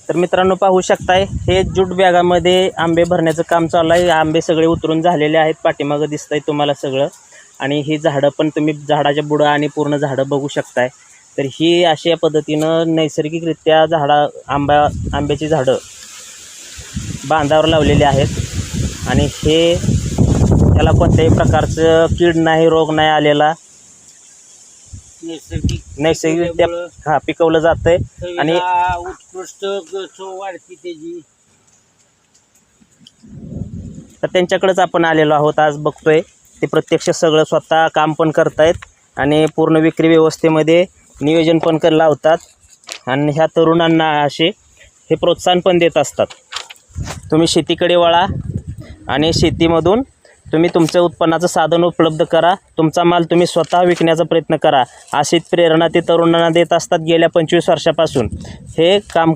तर मित्रांनो पाहू शकताय हे जूट बॅगामध्ये आंबे भरण्याचं काम चालू आहे। आंबे सगळे उतरून झालेले आहेत, पाठीमागं दिसतंय तुम्हाला सगळं। आणि ही झाडं पण तुम्ही झाडाच्या बुडं आणि पूर्ण झाडं बघू शकताय। तर ही अशा पद्धतीनं नैसर्गिकरित्या आंब्याची झाडं बांधावर लावलेली आहेत आणि हे त्याला कोणत्याही प्रकारचं कीड नाही, रोग नाही आलेला, नैसर्गिकरित्या पिकवलं जातंय आणि उत्कृष्ट चव वाढती त्याची। तर त्यांच्याकडेच आपण आलेलो आहोत आज, बघतोय ते प्रत्यक्ष सगळं स्वतः काम पण करतायत आणि पूर्ण विक्री व्यवस्थेमध्ये नियोजन पण लावतात आणि ह्या तरुणांना असे हे प्रोत्साहन पण देत असतात। तुम्ही शेतीकडे वळा आणि शेतीमधून तुम्ही तुमचं उत्पन्नाचं साधन उपलब्ध करा, तुमचा माल तुम्ही स्वतः विकण्याचा प्रयत्न करा, अशी प्रेरणा ते तरुणांना देत असतात गेल्या 25 वर्षापासून हे काम